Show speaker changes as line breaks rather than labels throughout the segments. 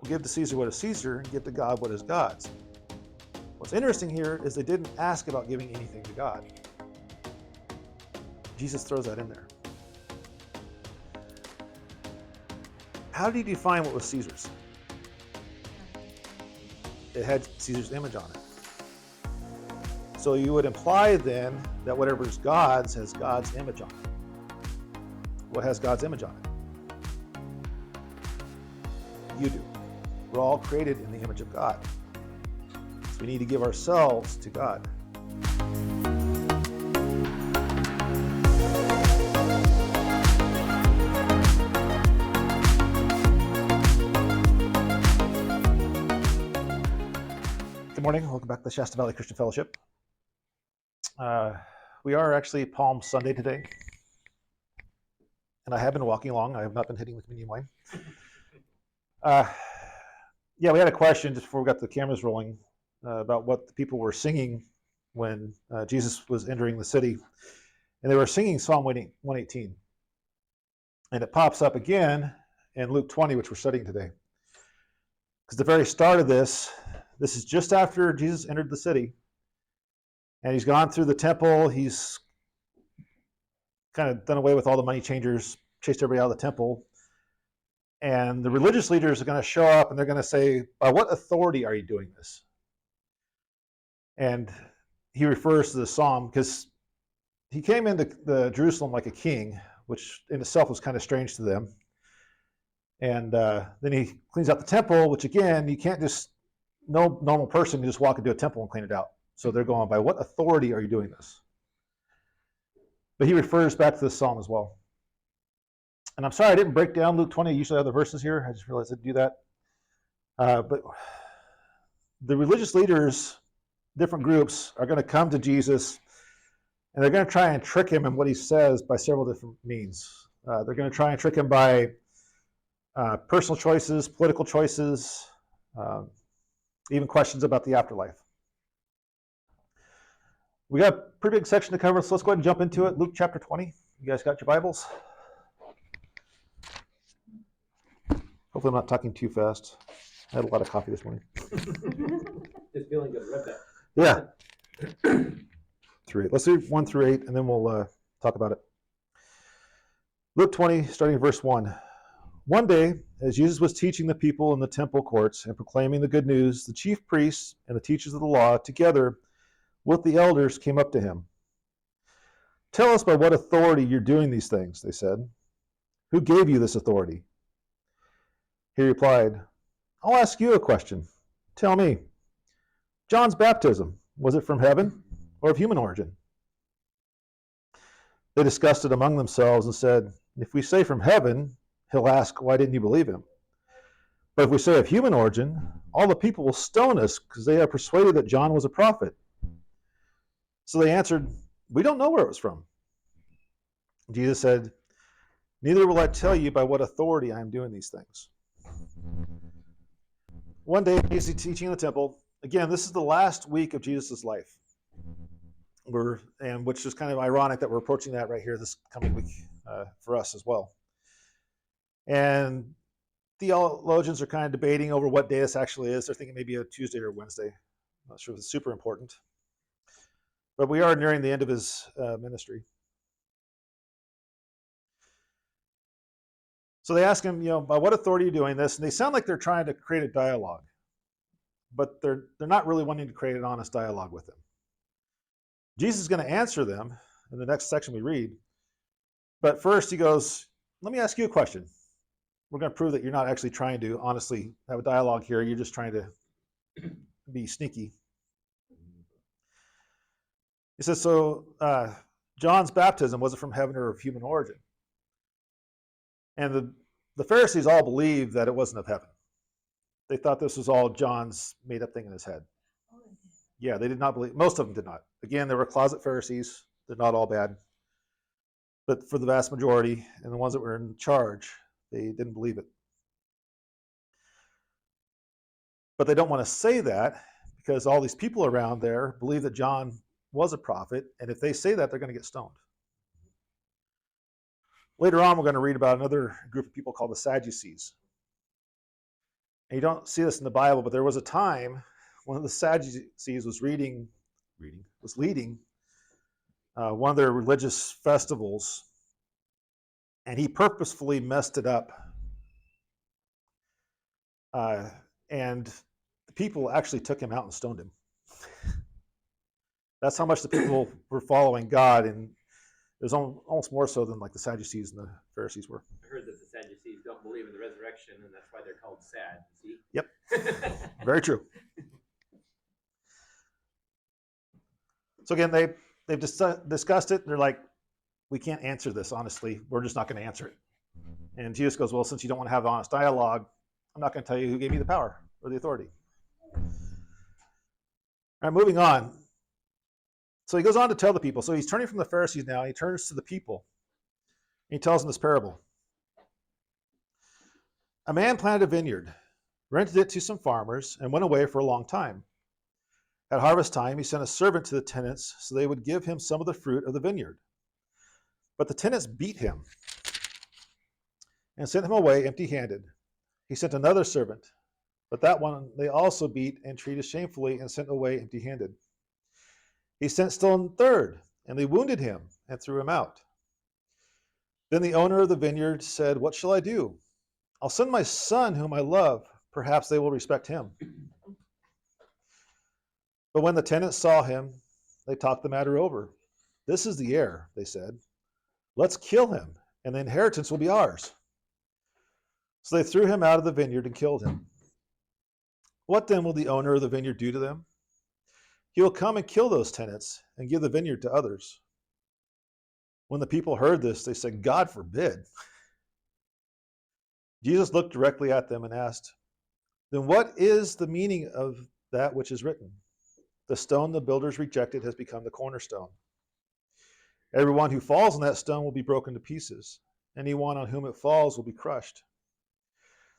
Give to Caesar what is Caesar, and give to God what is God's. What's interesting here is they didn't ask about giving anything to God. Jesus throws that in there. How did he define what was Caesar's? It had Caesar's image on it. So you would imply then that whatever's God's has God's image on it. What has God's image on it? You do. We're all created in the image of God. So we need to give ourselves to God. Good morning. Welcome back to the Shasta Valley Christian Fellowship. We are actually Palm Sunday today. And I have been walking along. I have not been hitting the communion wine. Yeah, we had a question just before we got the cameras rolling about what the people were singing when Jesus was entering the city. And they were singing Psalm 118. And it pops up again in Luke 20, which we're studying today. Because the very start of this is just after Jesus entered the city. And he's gone through the temple. He's kind of done away with all the money changers, chased everybody out of the temple. And the religious leaders are going to show up and they're going to say, by what authority are you doing this? And he refers to the psalm because he came into Jerusalem like a king, which in itself was kind of strange to them. And then he cleans out the temple, which again, you can't just, no normal person can just walk into a temple and clean it out. So they're going, by what authority are you doing this? But he refers back to this psalm as well. And I'm sorry I didn't break down Luke 20. I usually have the verses here. I just realized I didn't do that. But the religious leaders, different groups, are going to come to Jesus, and they're going to try and trick him in what he says by several different means. They're going to try and trick him by personal choices, political choices, even questions about the afterlife. We got a pretty big section to cover, so let's go ahead and jump into it. Luke chapter 20. You guys got your Bibles? Hopefully I'm not talking too fast. I had a lot of coffee this morning.
Just feeling good. Read that.
Yeah. 3. Let's do 1 through 8, and then we'll talk about it. Luke 20, starting in verse 1. One day, as Jesus was teaching the people in the temple courts and proclaiming the good news, the chief priests and the teachers of the law, together with the elders, came up to him. Tell us by what authority you're doing these things, they said. Who gave you this authority? He replied, I'll ask you a question. Tell me, John's baptism, was it from heaven or of human origin? They discussed it among themselves and said, if we say from heaven, he'll ask, why didn't you believe him? But if we say of human origin, all the people will stone us because they are persuaded that John was a prophet. So they answered, we don't know where it was from. Jesus said, neither will I tell you by what authority I am doing these things. One day, he's teaching in the temple. Again, this is the last week of Jesus' life. Which is kind of ironic that we're approaching that right here this coming week for us as well. And theologians are kind of debating over what day this actually is. They're thinking maybe a Tuesday or Wednesday. I'm not sure if it's super important. But we are nearing the end of his ministry. So they ask him, by what authority are you doing this? And they sound like they're trying to create a dialogue. But they're not really wanting to create an honest dialogue with him. Jesus is going to answer them in the next section we read. But first he goes, let me ask you a question. We're going to prove that you're not actually trying to honestly have a dialogue here. You're just trying to be sneaky. He says, so John's baptism, was it from heaven or of human origin? And the Pharisees all believed that it wasn't of heaven. They thought this was all John's made up thing in his head. Yeah, they did not believe. Most of them did not. Again, there were closet Pharisees. They're not all bad. But for the vast majority, and the ones that were in charge, they didn't believe it. But they don't want to say that because all these people around there believe that John was a prophet, and if they say that, they're going to get stoned. Later on, we're going to read about another group of people called the Sadducees. And you don't see this in the Bible, but there was a time one of the Sadducees was leading one of their religious festivals, and he purposefully messed it up. And the people actually took him out and stoned him. That's how much the people were following God, and it was almost more so than like the Sadducees and the Pharisees were.
I heard that the Sadducees don't believe in the resurrection, and that's why they're called sad. See?
Yep. Very true. So again, they've discussed it. They're like, we can't answer this honestly. We're just not going to answer it. And Jesus goes, well, since you don't want to have honest dialogue, I'm not going to tell you who gave me the power or the authority. All right, moving on. So he goes on to tell the people. So he's turning from the Pharisees now. He turns to the people. And he tells them this parable. A man planted a vineyard, rented it to some farmers, and went away for a long time. At harvest time, he sent a servant to the tenants so they would give him some of the fruit of the vineyard. But the tenants beat him and sent him away empty-handed. He sent another servant, but that one they also beat and treated shamefully and sent away empty-handed. He sent still a third, and they wounded him and threw him out. Then the owner of the vineyard said, what shall I do? I'll send my son whom I love. Perhaps they will respect him. But when the tenants saw him, they talked the matter over. This is the heir, they said. Let's kill him, and the inheritance will be ours. So they threw him out of the vineyard and killed him. What then will the owner of the vineyard do to them? He will come and kill those tenants and give the vineyard to others. When the people heard this, they said, God forbid. Jesus looked directly at them and asked, then what is the meaning of that which is written? The stone the builders rejected has become the cornerstone. Everyone who falls on that stone will be broken to pieces. Anyone on whom it falls will be crushed.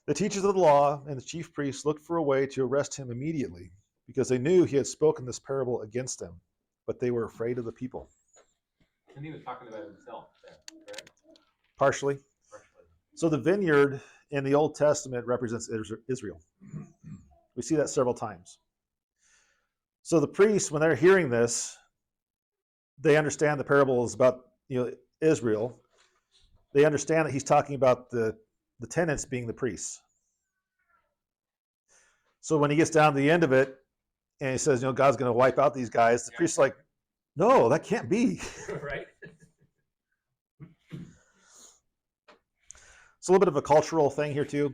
The teachers of the law and the chief priests looked for a way to arrest him immediately, because they knew he had spoken this parable against them, but they were afraid of the people.
And he was talking about himself there, correct?
Partially. So the vineyard in the Old Testament represents Israel. We see that several times. So the priests, when they're hearing this, they understand the parable is about Israel. They understand that he's talking about the tenants being the priests. So when he gets down to the end of it, and he says, God's going to wipe out these guys, the priest's like, no, that can't be.
Right.
It's a little bit of a cultural thing here too.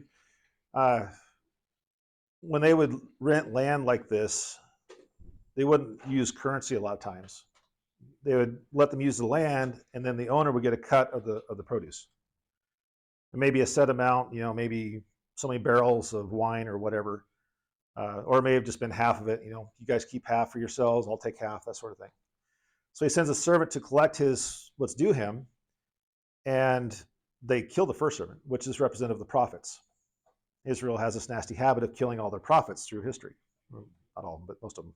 When they would rent land like this, they wouldn't use currency a lot of times. They would let them use the land, and then the owner would get a cut of the produce. And maybe a set amount, maybe so many barrels of wine or whatever. Or it may have just been half of it. You guys keep half for yourselves, I'll take half, that sort of thing. So he sends a servant to collect what's due him, and they kill the first servant, which is representative of the prophets. Israel has this nasty habit of killing all their prophets through history. Not all of them, but most of them.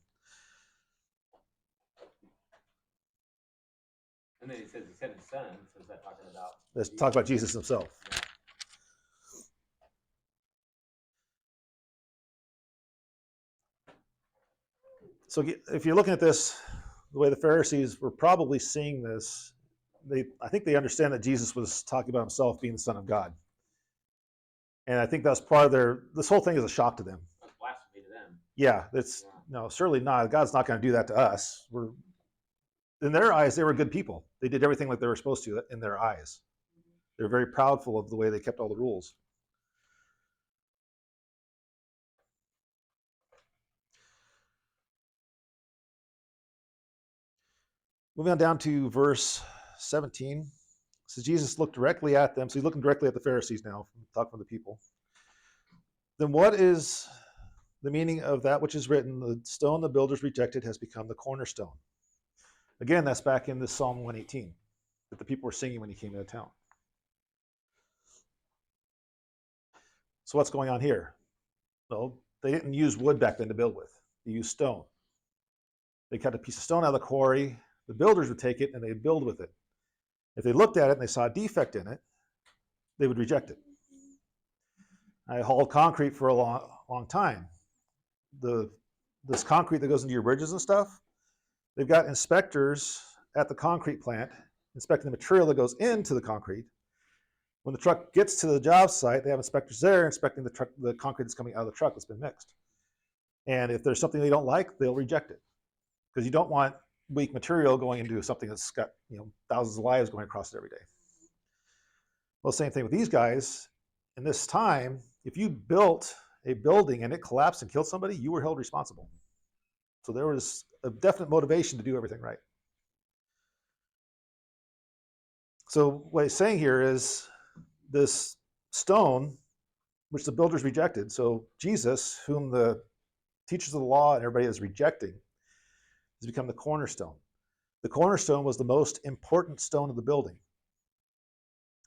And then he says he sent his son, so is that talking about?
Let's talk about Jesus himself.
Yeah.
So if you're looking at this, the way the Pharisees were probably seeing this, I think they understand that Jesus was talking about himself being the Son of God. And I think that's part of this whole thing is a shock to them.
That's blasphemy to them.
Yeah, no, certainly not. God's not going to do that to us. In their eyes, they were good people. They did everything like they were supposed to in their eyes. They were very proudful of the way they kept all the rules. Moving on down to verse 17. It says Jesus looked directly at them. So he's looking directly at the Pharisees now, talking to the people. Then what is the meaning of that which is written? The stone the builders rejected has become the cornerstone. Again, that's back in this Psalm 118 that the people were singing when he came into town. So what's going on here? Well, they didn't use wood back then to build with. They used stone. They cut a piece of stone out of the quarry. The builders would take it and they'd build with it. If they looked at it and they saw a defect in it, they would reject it. I hauled concrete for a long time. This concrete that goes into your bridges and stuff, they've got inspectors at the concrete plant inspecting the material that goes into the concrete. When the truck gets to the job site, they have inspectors there inspecting the concrete that's coming out of the truck that's been mixed. And if there's something they don't like, they'll reject it, because you don't want weak material going into something that's got thousands of lives going across it every day. Well, same thing with these guys. In this time, if you built a building and it collapsed and killed somebody, you were held responsible. So there was a definite motivation to do everything right. So what he's saying here is this stone, which the builders rejected. So Jesus, whom the teachers of the law and everybody is rejecting, has become the cornerstone. The cornerstone was the most important stone of the building.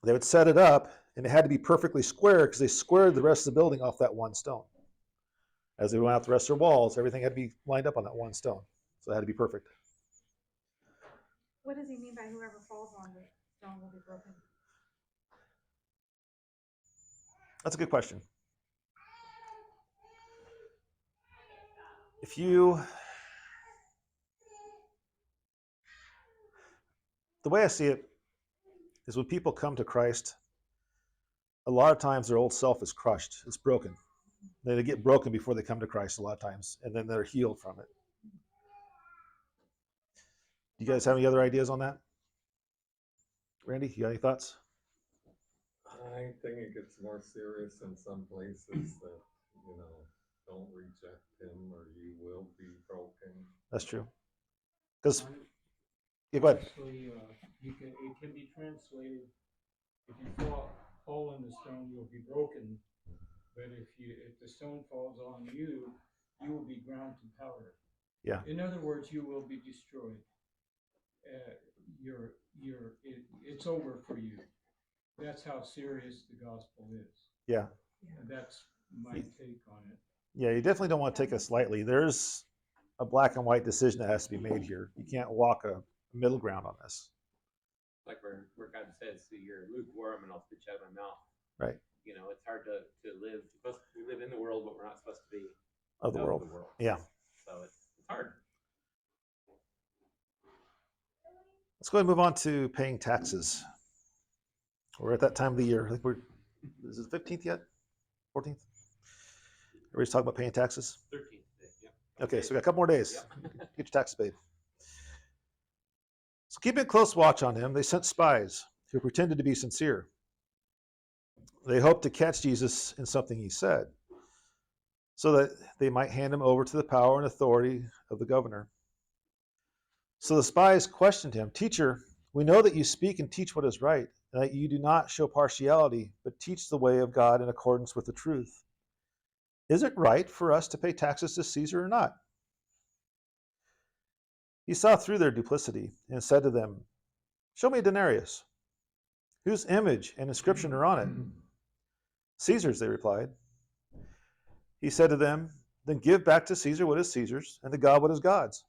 They would set it up, and it had to be perfectly square because they squared the rest of the building off that one stone. As they went out the rest of their walls, everything had to be lined up on that one stone. So it had to be perfect.
What does he mean by whoever falls on the stone will be broken?
That's a good question. The way I see it is when people come to Christ, a lot of times their old self is crushed. It's broken. They get broken before they come to Christ a lot of times, and then they're healed from it. Do you guys have any other ideas on that? Randy, you got any thoughts?
I think it gets more serious in some places that, don't reject him or you will be broken.
That's true. Because, yeah, go ahead.
Actually, it can be translated, if you fall in the stone, you'll be broken. But if the stone falls on you, you will be ground to powder.
Yeah.
In other words, you will be destroyed. It's over for you. That's how serious the gospel is.
Yeah.
And that's my take on it.
Yeah, you definitely don't want to take this lightly. There's a black and white decision that has to be made here. You can't walk a middle ground on this.
Like where God says, "So you're lukewarm, and I'll spit you out of my mouth."
Right.
It's hard to live. We live in the world, but we're not supposed to be
Of the world. Yeah.
So it's hard.
Let's go ahead and move on to paying taxes. We're at that time of the year. I think is it the 15th yet? 14th? Everybody's talking about paying taxes?
13th day, yeah.
Okay, so we got a couple more days.
Yep.
Get your taxes paid. So keeping a close watch on him, they sent spies who pretended to be sincere. They hoped to catch Jesus in something he said, so that they might hand him over to the power and authority of the governor. So the spies questioned him, "Teacher, we know that you speak and teach what is right, and that you do not show partiality, but teach the way of God in accordance with the truth. Is it right for us to pay taxes to Caesar or not?" He saw through their duplicity and said to them, "Show me a denarius. Whose image and inscription are on it?" "Caesar's," they replied. He said to them, "Then give back to Caesar what is Caesar's, and to God what is God's."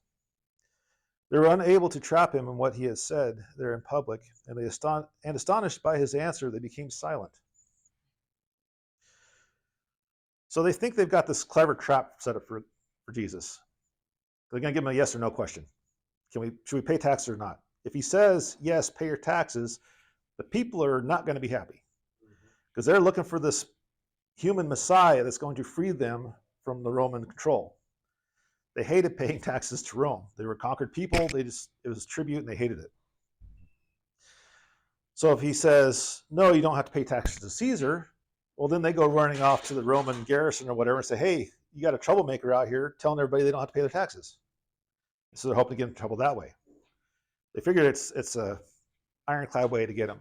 They were unable to trap him in what he had said there in public, and astonished by his answer, they became silent. So they think they've got this clever trap set up for Jesus. They're going to give him a yes or no question. Should we pay taxes or not? If he says, yes, pay your taxes, the people are not going to be happy, because they're looking for this human Messiah that's going to free them from the Roman control. They hated paying taxes to Rome. They were conquered people. It was tribute, and they hated it. So if he says, no, you don't have to pay taxes to Caesar, well, then they go running off to the Roman garrison or whatever and say, hey, you got a troublemaker out here telling everybody they don't have to pay their taxes. So they're hoping to get in trouble that way. They figured it's a ironclad way to get him.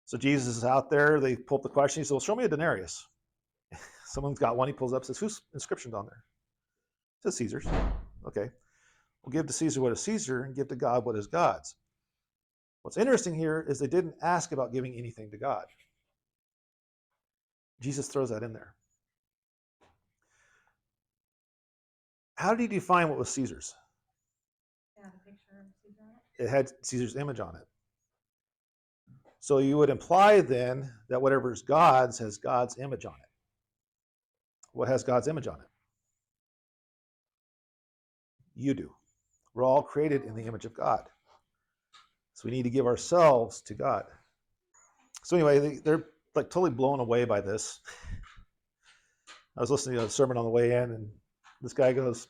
So Jesus is out there. They pull up the question. He says, well, show me a denarius. Someone's got one. He pulls up, says, whose inscription's on there? It says Caesar's. Okay. We'll give to Caesar what is Caesar and give to God what is God's. What's interesting here is they didn't ask about giving anything to God. Jesus throws that in there. How did he define what was Caesar's?
It had a picture of Caesar on it.
It had Caesar's image on it. So you would imply then that whatever is God's has God's image on it. What has God's image on it? You do. We're all created in the image of God. So we need to give ourselves to God. So anyway, they're like totally blown away by this. I was listening to a sermon on the way in, and this guy goes,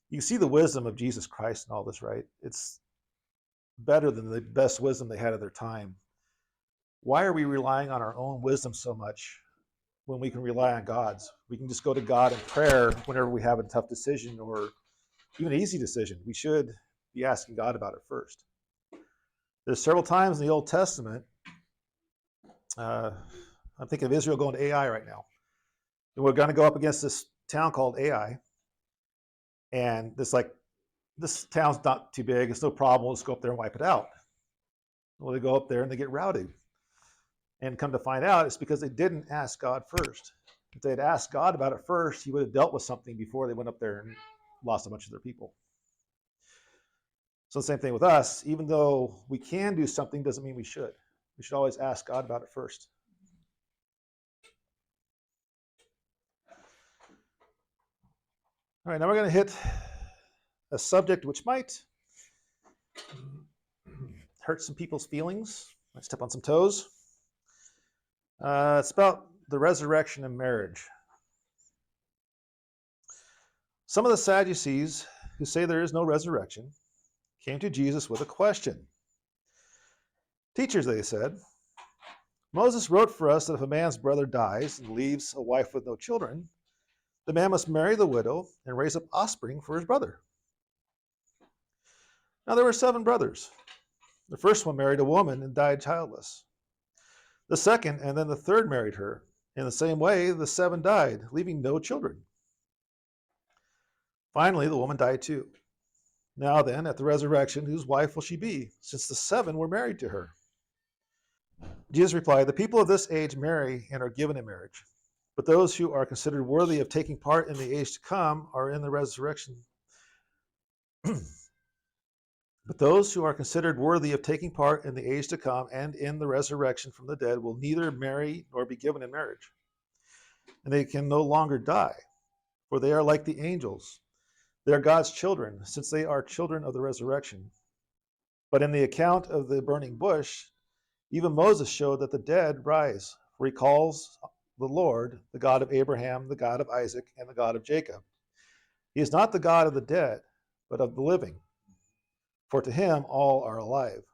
you see the wisdom of Jesus Christ and all this, right? It's better than the best wisdom they had at their time. Why are we relying on our own wisdom so much when we can rely on God's? We can just go to God in prayer whenever we have a tough decision or even an easy decision. We should be asking God about it first. There's several times in the Old Testament, I'm thinking of Israel going to Ai right now. And we're going to go up against this town called Ai. And this town's not too big. It's no problem. We'll just go up there and wipe it out. Well, they go up there and they get routed. And come to find out, it's because they didn't ask God first. If they had asked God about it first, he would have dealt with something before they went up there and lost a bunch of their people. So the same thing with us. Even though we can do something, doesn't mean we should. We should always ask God about it first. All right, now we're going to hit a subject which might hurt some people's feelings. Might step on some toes. It's about the resurrection and marriage. Some of the Sadducees, who say there is no resurrection, came to Jesus with a question. Teachers, they said, Moses wrote for us that if a man's brother dies and leaves a wife with no children, the man must marry the widow and raise up offspring for his brother. Now there were 7 brothers. The first one married a woman and died childless. The second and then the third married her. In the same way, the 7 died, leaving no children. Finally, the woman died too. Now then, at the resurrection, whose wife will she be, since the 7 were married to her? Jesus replied, the people of this age marry and are given in marriage, but those who are considered worthy of taking part in the age to come are in the resurrection. But those who are considered worthy of taking part in the age to come and in the resurrection from the dead will neither marry nor be given in marriage. And they can no longer die, for they are like the angels. They are God's children, since they are children of the resurrection. But in the account of the burning bush, even Moses showed that the dead rise, for he calls the Lord the God of Abraham, the God of Isaac, and the God of Jacob. He is not the God of the dead, but of the living. For to him all are alive.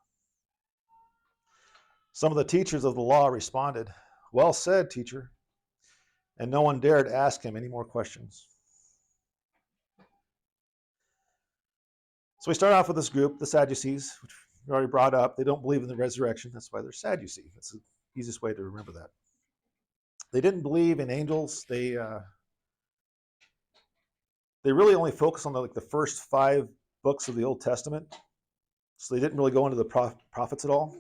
Some of the teachers of the law responded, well said, teacher. And no one dared ask him any more questions. So we start off with this group, the Sadducees, which we already brought up. They don't believe in the resurrection. That's why they're Sadducee. That's the easiest way to remember that. They didn't believe in angels. They really only focus on the first 5 books of the Old Testament. So they didn't really go into the prophets at all.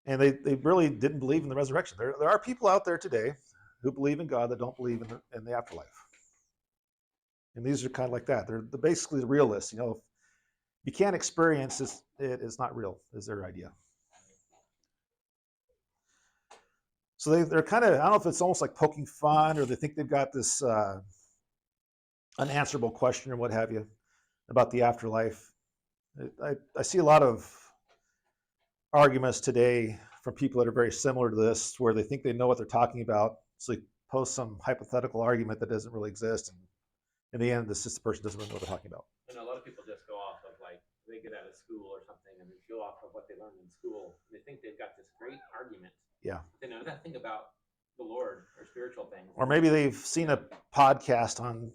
And they really didn't believe in the resurrection. There are people out there today who believe in God that don't believe in the afterlife. And these are kind of like that. They're basically the realists. You know, if you can't experience this, it's not real, is their idea. So they're kind of, I don't know if it's almost like poking fun or they think they've got this unanswerable question or what have you about the afterlife. I see a lot of arguments today from people that are very similar to this where they think they know what they're talking about. So they post some hypothetical argument that doesn't really exist. And in the end, this person doesn't really know what they're talking about.
And a lot of people just go off of like, they get out of school or something and they go off of what they learned in school. They think they've got this great argument.
Yeah.
They know nothing about the Lord or spiritual things.
Or maybe they've seen a podcast on,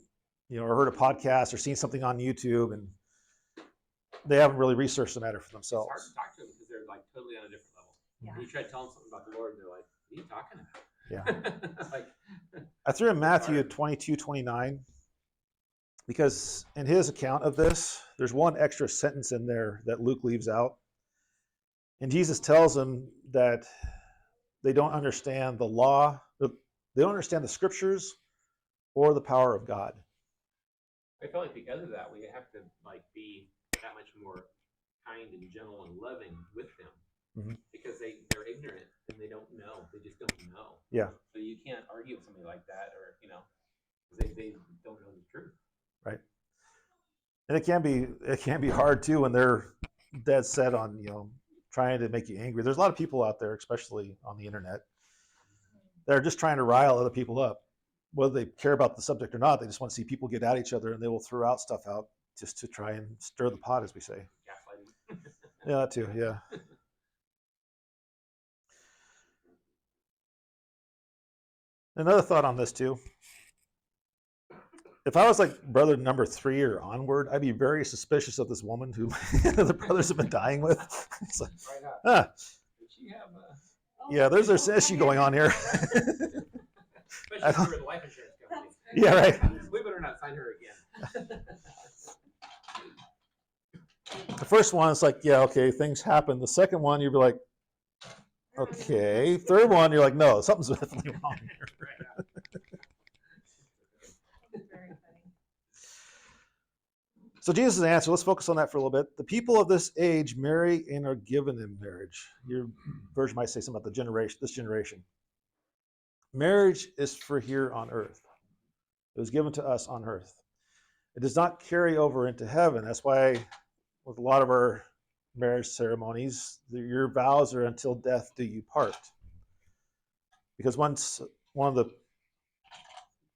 or heard a podcast or seen something on YouTube and they haven't really researched the matter for themselves.
It's hard to talk to them because they're like totally on a different level.
Yeah.
You try to tell them something about the Lord and they're like, what are you talking about?
Yeah.
Like,
I threw in Matthew 22:29 because in his account of this, there's one extra sentence in there that Luke leaves out. And Jesus tells them that they don't understand the law, they don't understand the scriptures or the power of God.
I feel like because of that, we have to like be that much more kind and gentle and loving with them
Mhm.
because they're ignorant and they don't know. They just don't know.
Yeah.
So you can't argue with somebody like that, or because they don't know the truth.
Right. And it can be hard too when they're dead set on trying to make you angry. There's a lot of people out there, especially on the internet, that are just trying to rile other people up, whether they care about the subject or not. They just want to see people get at each other, and they will throw out stuff out just to try and stir the pot, as we say.
Gaslighting.
Yeah, that too. Yeah. Another thought on this too. If I was like brother number 3 or onward, I'd be very suspicious of this woman who the brothers have been dying with. It's like,
Right on.
Did she have
yeah, there's an issue going on here.
Especially if you were the life insurance company.
Yeah, right.
We better not sign her again.
The first one, it's like, yeah, okay, things happen. The second one, you'd be like, okay. Third one, you're like, no, something's definitely wrong here.
Very funny.
So Jesus' answer, let's focus on that for a little bit. The people of this age marry and are given in marriage. Your version might say something about this generation. Marriage is for here on earth. It was given to us on earth. It does not carry over into heaven. That's why with a lot of our marriage ceremonies, your vows are until death do you part. Because once one of the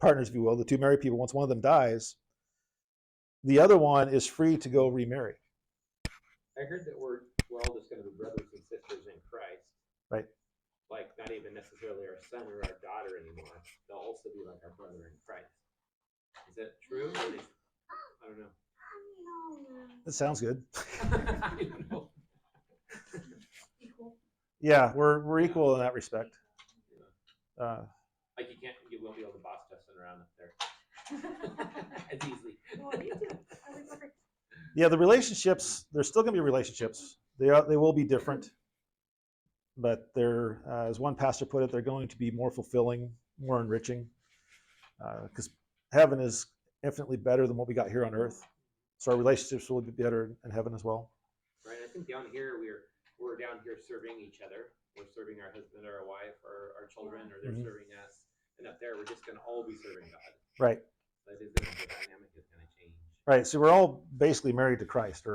partners, if you will, the two married people, once one of them dies, the other one is free to go remarry.
I heard that we're all just going to be brothers and sisters in Christ.
Right.
Like not even necessarily our son or our daughter anymore. They'll also be like our brother in Christ. Is that true? I don't know.
That sounds good.
I don't know.
Equal.
Yeah, we're equal in that respect.
Like you won't be able to boss Justin around up there as easily.
Well, you do. I'll be perfect.
Yeah, the relationships, there's still going to be relationships. They will be different, but they're, as one pastor put it, they're going to be more fulfilling, more enriching, because heaven is infinitely better than what we got here on earth. So our relationships will be better in heaven as well.
Right. I think down here we're down here serving each other. We're serving our husband or our wife or our children, or they're serving us. And up there, we're just going to all be serving God.
Right.
That is the dynamic is going to change.
Right. So we're all basically married to Christ,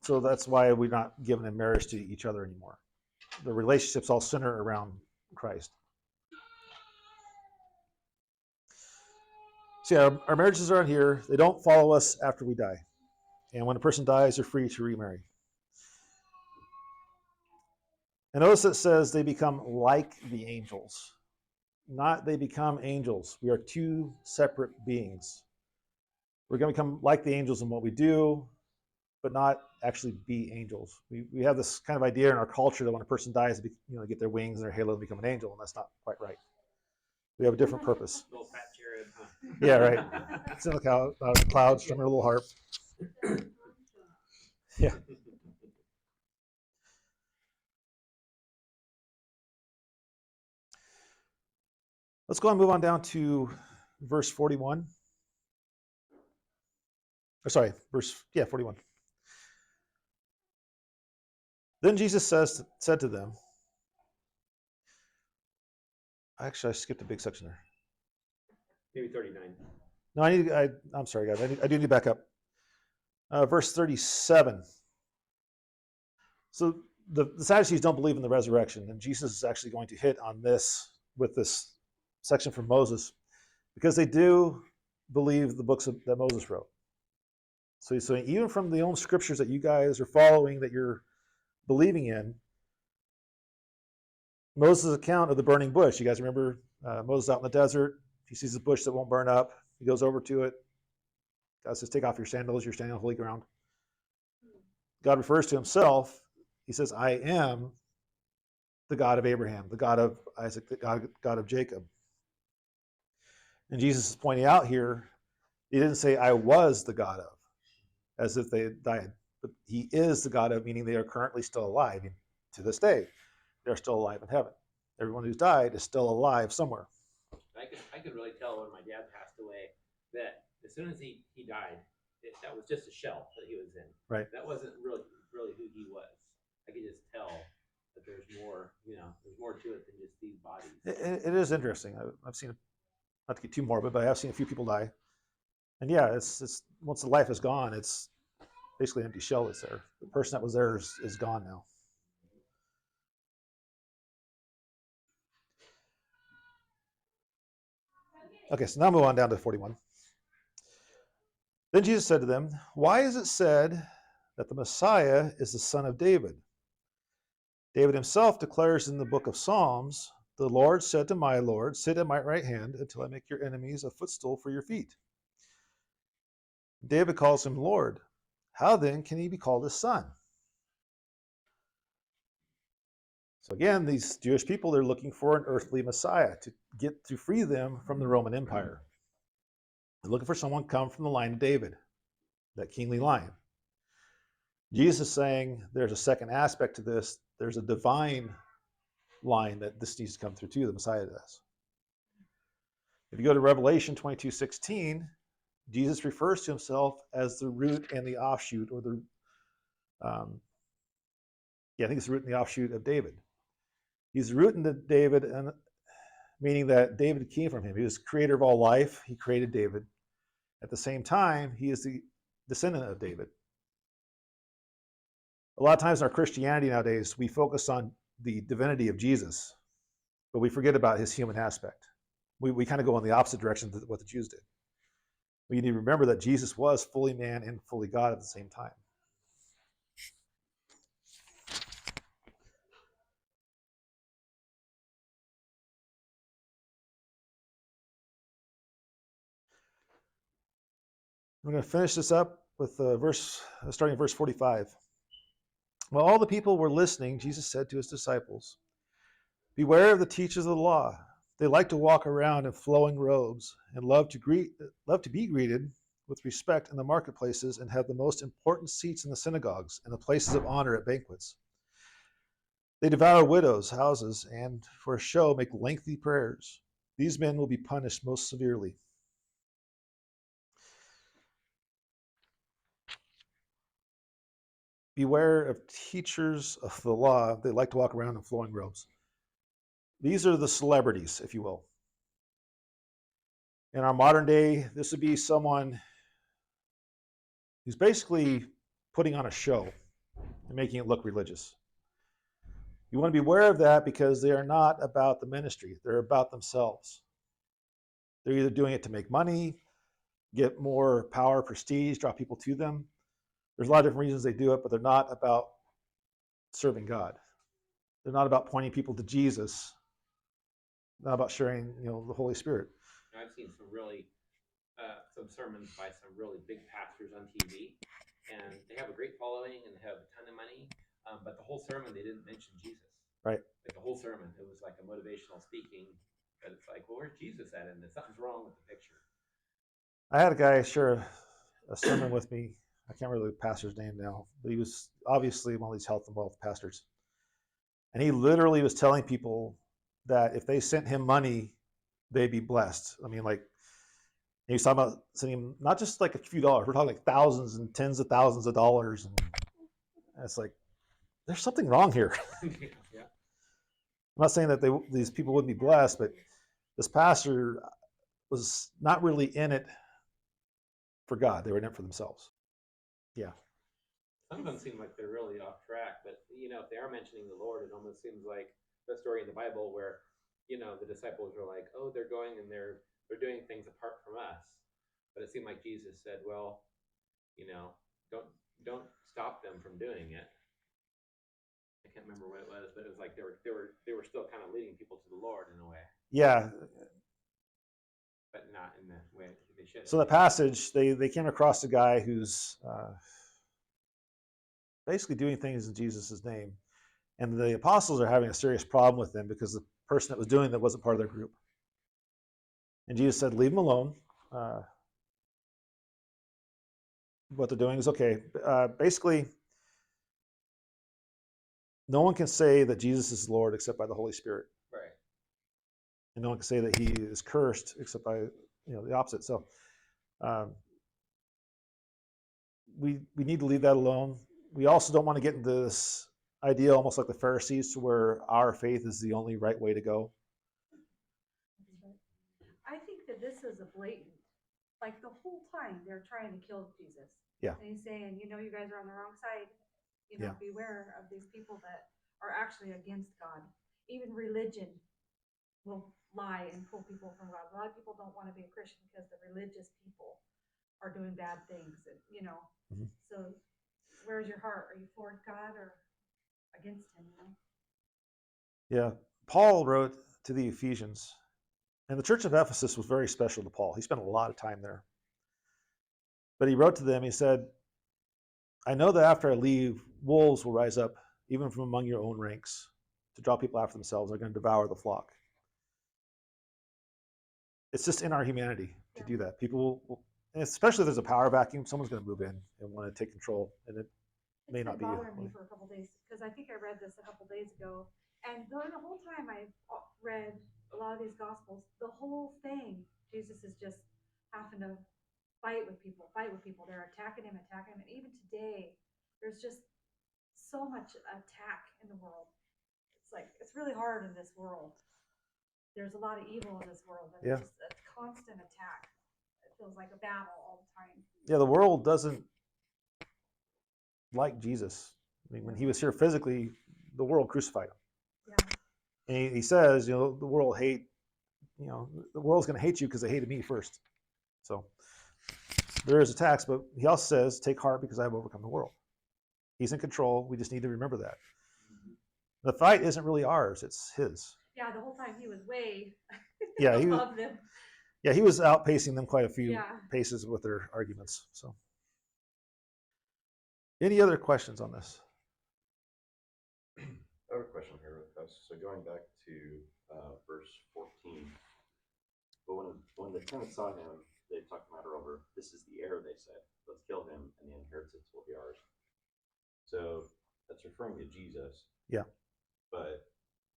so that's why we're not given in marriage to each other anymore. The relationships all center around Christ. So yeah, our marriages are on here. They don't follow us after we die. And when a person dies, they're free to remarry. And notice it says they become like the angels. Not they become angels. We are two separate beings. We're going to become like the angels in what we do, but not actually be angels. We have this kind of idea in our culture that when a person dies, they get their wings and their halo and become an angel, and that's not quite right. We have a different purpose.
Little fat cherub, huh?
Yeah, right. It's in the clouds, strumming a little harp. Yeah. Let's go and move on down to verse 41. Or sorry, 41. Then Jesus said to them, actually, I skipped a big section there.
Maybe 39.
No, I'm sorry, guys. I do need to back up. Verse 37. So the Sadducees don't believe in the resurrection, and Jesus is actually going to hit on this with this section from Moses, because they do believe the books that Moses wrote. So he's saying, even from the own scriptures that you guys are following, that you're believing in, Moses' account of the burning bush. You guys remember Moses out in the desert? He sees a bush that won't burn up. He goes over to it. God says, take off your sandals. You're standing on holy ground. God refers to himself. He says, I am the God of Abraham, the God of Isaac, the God of Jacob. And Jesus is pointing out here, he didn't say, I was the God of, as if they had died. But he is the God of, meaning they are currently still alive. And to this day, they're still alive in heaven. Everyone who's died is still alive somewhere.
I could really tell when my dad passed away that as soon as he died, that was just a shell that he was in.
Right.
That wasn't really who he was. I could just tell that there's more, there's more to it than just these bodies.
It is interesting. I've seen, not to get too morbid, but I have seen a few people die. And yeah, it's once the life is gone, it's basically an empty shell that's there. The person that was there is gone now. Okay, so now move on down to 41. Then Jesus said to them, "Why is it said that the Messiah is the son of David? David himself declares in the book of Psalms, 'The Lord said to my Lord, sit at my right hand until I make your enemies a footstool for your feet.' David calls him Lord. How then can he be called his son?" So again, these Jewish people, they're looking for an earthly Messiah to free them from the Roman Empire. They're looking for someone come from the line of David, that kingly line. Jesus is saying there's a second aspect to this. There's a divine line that this needs to come through too, the Messiah does. If you go to Revelation 22:16, Jesus refers to himself as the root and the offshoot, or I think it's the root and the offshoot of David. He's the root in David, and meaning that David came from him. He was creator of all life. He created David. At the same time, he is the descendant of David. A lot of times in our Christianity nowadays, we focus on the divinity of Jesus, but we forget about his human aspect. We kind of go in the opposite direction to what the Jews did. We need to remember that Jesus was fully man and fully God at the same time. I'm going to finish this up with starting at verse 45. While all the people were listening, Jesus said to his disciples, "Beware of the teachers of the law. They like to walk around in flowing robes and love to be greeted with respect in the marketplaces and have the most important seats in the synagogues and the places of honor at banquets. They devour widows' houses and, for a show, make lengthy prayers. These men will be punished most severely." Beware of teachers of the law. They like to walk around in flowing robes. These are the celebrities, if you will. In our modern day, this would be someone who's basically putting on a show and making it look religious. You want to be aware of that because they are not about the ministry. They're about themselves. They're either doing it to make money, get more power, prestige, draw people to them. There's a lot of different reasons they do it, but they're not about serving God. They're not about pointing people to Jesus, not about sharing, the Holy Spirit.
I've seen some sermons by some really big pastors on TV, and they have a great following and have a ton of money, but the whole sermon they didn't mention Jesus.
Right.
Like the whole sermon, it was like a motivational speaking, but it's like, well, where's Jesus at in this? Something's wrong with the picture.
I had a guy share a sermon with me. I can't remember the pastor's name now, but he was obviously one of these health and wealth pastors. And he literally was telling people that if they sent him money, they'd be blessed. I mean, like, he was talking about sending him not just like a few dollars, we're talking like thousands and tens of thousands of dollars. And it's like, there's something wrong here.
Yeah.
I'm not saying that these people wouldn't be blessed, but this pastor was not really in it for God. They were in it for themselves. Yeah.
Some of them seem like they're really off track, but if they are mentioning the Lord, it almost seems like the story in the Bible where, the disciples were like, oh, they're going and they're doing things apart from us. But it seemed like Jesus said, well, don't stop them from doing it. I can't remember what it was, but it was like they were still kind of leading people to the Lord in a way.
Yeah.
But not in the way they should.
So the passage, they came across a guy who's basically doing things in Jesus' name. And the apostles are having a serious problem with them because the person that was doing that wasn't part of their group. And Jesus said, leave them alone. What they're doing is okay. Basically, no one can say that Jesus is Lord except by the Holy Spirit.
Right.
And no one can say that he is cursed except by the opposite. So we need to leave that alone. We also don't want to get into this idea, almost like the Pharisees, to where our faith is the only right way to go.
I think that this is a blatant, like the whole time they're trying to kill Jesus.
Yeah.
And he's saying, you know, you guys are on the wrong side. You know,
Yeah.
beware of these people that are actually against God. Even religion will lie and pull people from God. A lot of people don't want to be a Christian because the religious people are doing bad things. And, you know,
Mhm.
so where's your heart? Are you for God or against him? You know?
Yeah. Paul wrote to the Ephesians, and the church of Ephesus was very special to Paul. He spent a lot of time there. But he wrote to them, he said, I know that after I leave, wolves will rise up, even from among your own ranks, to draw people after themselves. They're going to devour the flock. It's just in our humanity to do that. People will, and especially if there's a power vacuum, someone's going to move in and want to take control, and it may
It's
not
been
be.
bothering me for a couple days because I think I read this a couple days ago, and during the whole time I read a lot of these gospels, the whole thing, Jesus is just having to fight with people, fight with people. They're attacking him, and even today, there's just so much attack in the world. It's like it's really hard in this world. There's a lot of evil in this world, and
Yeah.
it's just a constant attack. It feels like a battle all the time.
Yeah, the world doesn't like Jesus. I mean, when he was here physically, the world crucified him.
Yeah.
And he says, you know, the world hate, you know, the world's going to hate you because they hated me first. So there is attacks, but he also says, take heart because I have overcome the world. He's in control. We just need to remember that. The fight isn't really ours, it's his.
Yeah, the whole time he was way
Yeah, he was,
above them.
yeah, he was outpacing them quite a few
Yeah.
paces with their arguments. So any other questions on this?
I have a question here with us. So going back to verse 14, but when the tenants saw him, they talked the matter over. This is the heir, they said. Let's kill him, and the inheritance will be ours. So that's referring to Jesus.
Yeah.
But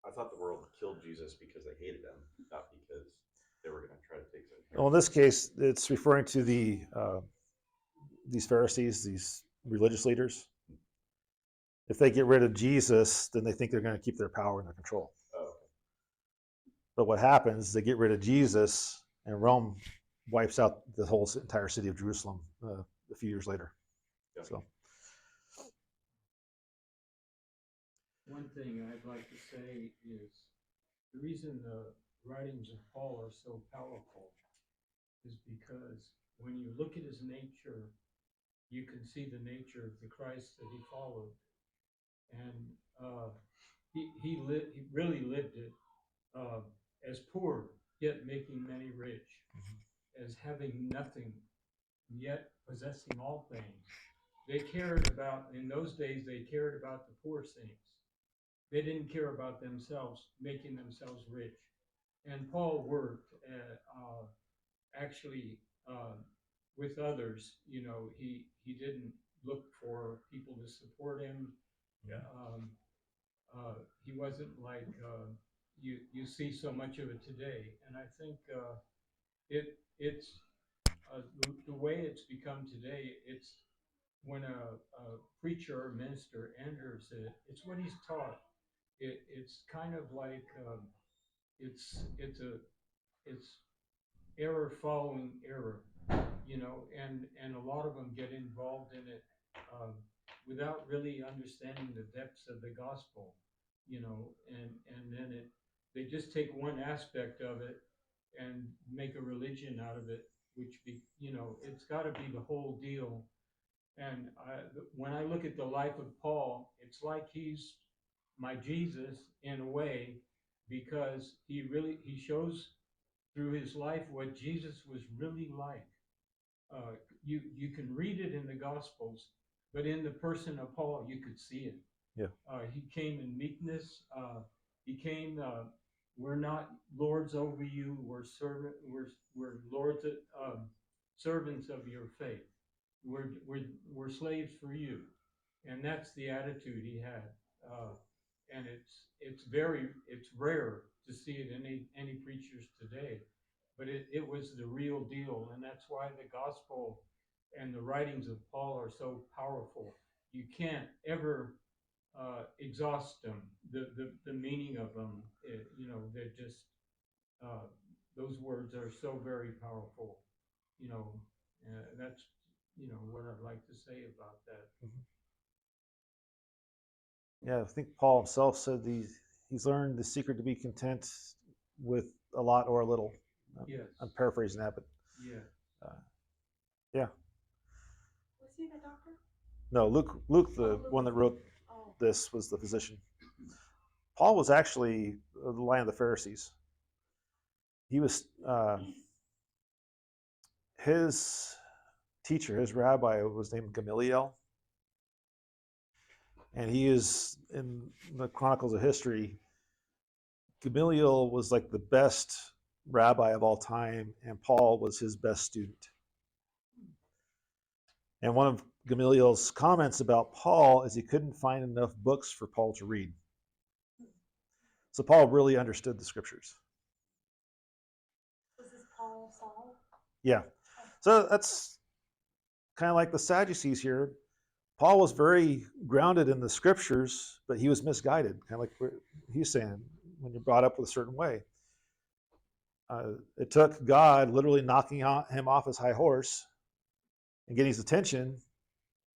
I thought the world killed Jesus because they hated him, not because they were going to try to take his inheritance.
Well, in this case, it's referring to these Pharisees, these religious leaders. If they get rid of Jesus, then they think they're going to keep their power and their control.
Oh, okay.
But what happens, they get rid of Jesus, and Rome wipes out the whole entire city of Jerusalem a few years later.
Gotcha.
So,
One thing I'd like to say is the reason the writings of Paul are so powerful is because when you look at his nature, you can see the nature of the Christ that he followed. And he really lived it as poor, yet making many rich, as having nothing, yet possessing all things. They cared about, in those days, they cared about the poor saints. They didn't care about themselves, making themselves rich. And Paul worked actually with others. You know, he didn't look for people to support him. Um, he wasn't like you see so much of it today. And I think it's the way it's become today. It's when a preacher or minister enters it, it's what he's taught. It's kind of like it's error following error, you know, and a lot of them get involved in it um, without really understanding the depths of the gospel, you know, and then they just take one aspect of it and make a religion out of it, which you know, it's got to be the whole deal. And when I look at the life of Paul, it's like he's my Jesus in a way, because he shows through his life what Jesus was really like. You can read it in the Gospels, but in the person of Paul, you could see it.
Yeah.
He came in meekness. He came. We're not lords over you. We're lords, servants of your faith. We're slaves for you, and that's the attitude he had. And it's rare to see it in any preachers today, but it was the real deal, and that's why the gospel and the writings of Paul are so powerful. You can't ever exhaust them. The meaning of them, they're just those words are so very powerful. You know, that's what I'd like to say about that.
Yeah, I think Paul himself said he's learned the secret to be content with a lot or a little.
Yes.
I'm paraphrasing that, but
Yeah.
yeah.
Was he the doctor?
No, Luke, the one that wrote
Oh.
this, was the physician. Paul was actually the line of the Pharisees. He was his teacher, his rabbi was named Gamaliel, and he is in the Chronicles of History. Gamaliel was like the best rabbi of all time, and Paul was his best student. And one of Gamaliel's comments about Paul is he couldn't find enough books for Paul to read. So Paul really understood the scriptures.
Was this Paul Saul?
Yeah. So that's kind of like the Sadducees here. Paul was very grounded in the scriptures, but he was misguided, kind of like what he's saying, when you're brought up with a certain way. It took God literally knocking him off his high horse and getting his attention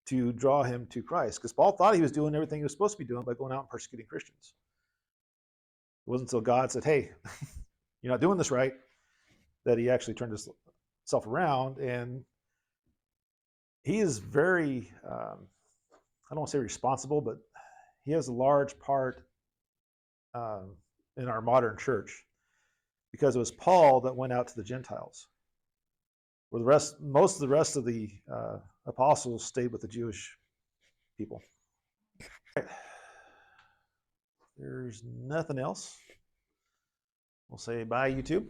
to draw him to Christ. Because Paul thought he was doing everything he was supposed to be doing by going out and persecuting Christians. It wasn't until God said, hey, you're not doing this right, that he actually turned himself around. And he is very, I don't want to say responsible, but he has a large part in our modern church, because it was Paul that went out to the Gentiles, where most of the rest of the apostles stayed with the Jewish people. Right. There's nothing else. We'll say bye, YouTube.